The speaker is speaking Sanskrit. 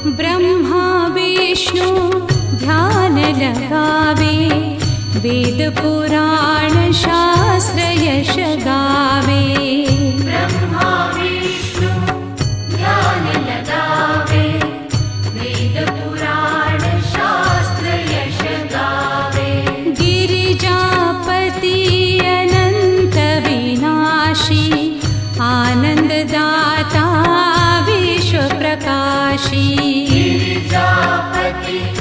ब्रह्मा विष्णु ध्यान लगावे, वेद पुराण शास्त्र यश गावे। ब्रह्मा विष्णु ध्यान लगावे, वेद पुराण शास्त्र यश गावे। गिरिजापति अनंत विनाशी, आनंददाता विश्व प्रकाशी। गिरिजापति